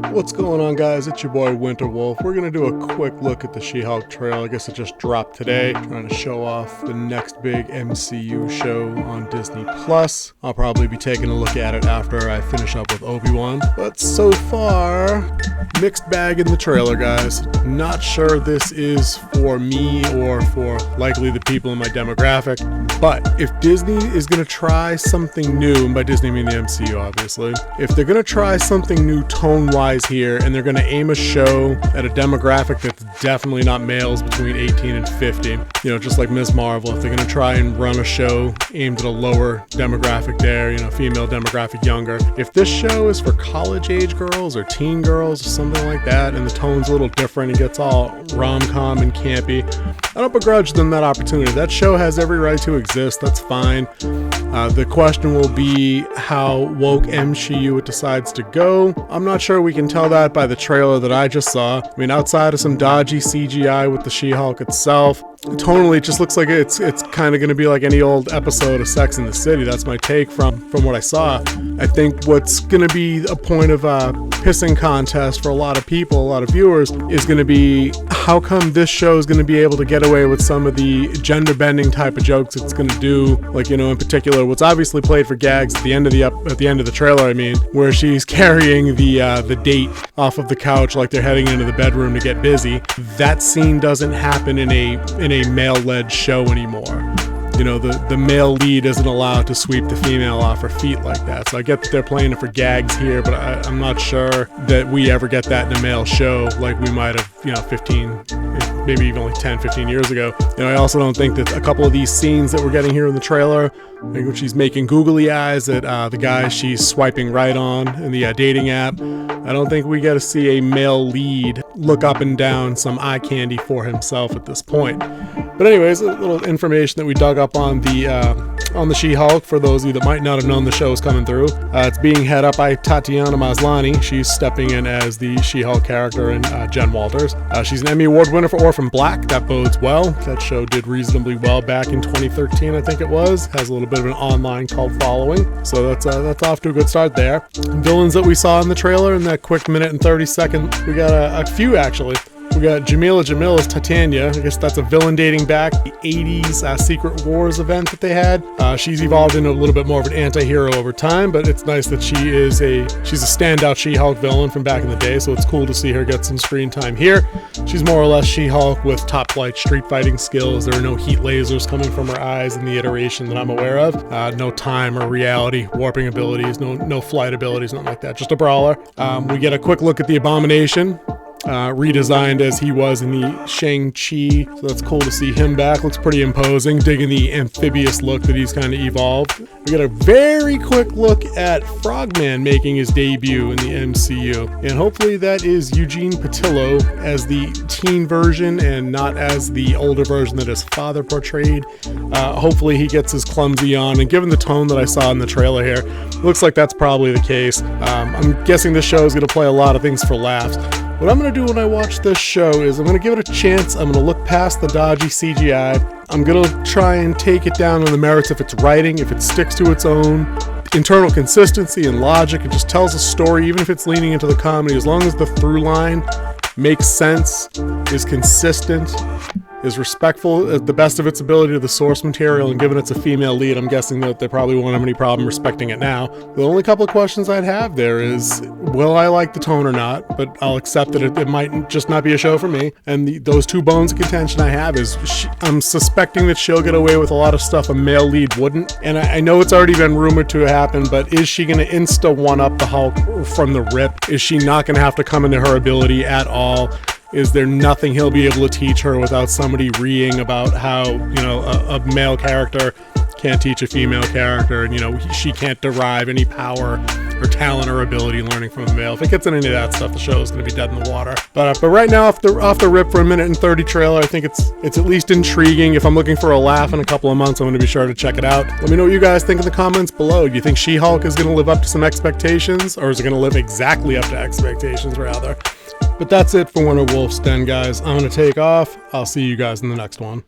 What's going on, guys? It's your boy Winter Wolf. We're gonna do a quick look at the She-Hulk trailer. I guess it just dropped today, trying to show off the next big MCU show on Disney Plus. I'll probably be taking a look at it after I finish up with Obi-Wan. But so far, mixed bag in the trailer, guys. Not sure this is for me or for likely the people in my demographic. But if Disney is gonna try something new, and by Disney I mean the MCU obviously, if they're gonna try something new tone-wise here, and they're going to aim a show at a demographic that's definitely not males between 18 and 50, you know, just like Ms. Marvel, if they're going to try and run a show aimed at a lower demographic there, you know, female demographic younger, if this show is for college age girls or teen girls or something like that, and the tone's a little different and gets all rom-com and campy, I don't begrudge them that opportunity. That show has every right to exist. That's fine. The question will be how woke Fem-She-U decides to go. I'm not sure we can tell that by the trailer that I just saw. I mean, outside of some dodgy CGI with the She-Hulk itself, tonally it just looks like it's kind of going to be like any old episode of Sex and the City. That's my take from what I saw. I think what's going to be a point of pissing contest for a lot of people, a lot of viewers, is going to be how come this show is going to be able to get away with some of the gender bending type of jokes it's going to do, like, you know, in particular what's obviously played for gags at the end of the trailer, I mean, where she's carrying the date off of the couch like they're heading into the bedroom to get busy. That scene doesn't happen in a male-led show anymore. You know, the male lead isn't allowed to sweep the female off her feet like that. So I get that they're playing it for gags here, but I'm not sure that we ever get that in a male show like we might have, you know, 15, maybe even like 10, 15 years ago. You know, I also don't think that a couple of these scenes that we're getting here in the trailer, like when she's making googly eyes at the guy she's swiping right on in the dating app, I don't think we get to see a male lead look up and down some eye candy for himself at this point. But anyways, a little information that we dug up on the She-Hulk for those of you that might not have known the show is coming through. It's being head up by Tatiana Maslany. She's stepping in as the She-Hulk character in Jen Walters. She's an Emmy Award winner for Orphan Black. That bodes well. That show did reasonably well back in 2013, I think it was. Has a little bit of an online cult following. So that's off to a good start there. Villains that we saw in the trailer in that quick minute and 30 second, we got a few actually. We got Jamila Jamil as Titania. I guess that's a villain dating back to the 80s Secret Wars event that they had. She's evolved into a little bit more of an anti-hero over time, but it's nice that she's a standout She-Hulk villain from back in the day, so it's cool to see her get some screen time here. She's more or less She-Hulk with top-flight street fighting skills. There are no heat lasers coming from her eyes in the iteration that I'm aware of. No time or reality warping abilities, no flight abilities, nothing like that. Just a brawler. We get a quick look at the Abomination. Redesigned as he was in the Shang-Chi, so that's cool to see him back. Looks pretty imposing, digging the amphibious look that he's kind of evolved. We got a very quick look at Frogman making his debut in the MCU, and hopefully that is Eugene Patillo as the teen version and not as the older version that his father portrayed. Hopefully he gets his clumsy on, and given the tone that I saw in the trailer here, looks like that's probably the case. I'm guessing this show is going to play a lot of things for laughs. What I'm going to do when I watch this show is I'm going to give it a chance. I'm going to look past the dodgy CGI. I'm going to try and take it down on the merits if it's writing, if it sticks to its own internal consistency and logic. It just tells a story, even if it's leaning into the comedy, as long as the through line makes sense, is consistent, is respectful at the best of its ability to the source material, and given it's a female lead, I'm guessing that they probably won't have any problem respecting it now. The only couple of questions I'd have there is, will I like the tone or not? But I'll accept that it might just not be a show for me. And those two bones of contention I have is I'm suspecting that she'll get away with a lot of stuff a male lead wouldn't. And I know it's already been rumored to happen, but is she going to insta one-up the Hulk from the rip? Is she not going to have to come into her ability at all? Is there nothing he'll be able to teach her without somebody reeing about how, you know, a male character can't teach a female character, and, you know, she can't derive any power or talent or ability learning from a male? If it gets into any of that stuff, the show is going to be dead in the water. But right now, off the rip for a minute and 30 trailer, I think it's at least intriguing. If I'm looking for a laugh in a couple of months, I'm going to be sure to check it out. Let me know what you guys think in the comments below. Do you think She-Hulk is going to live up to some expectations, or is it going to live exactly up to expectations, rather? But that's it for Winter Wolf's Den, guys. I'm going to take off. I'll see you guys in the next one.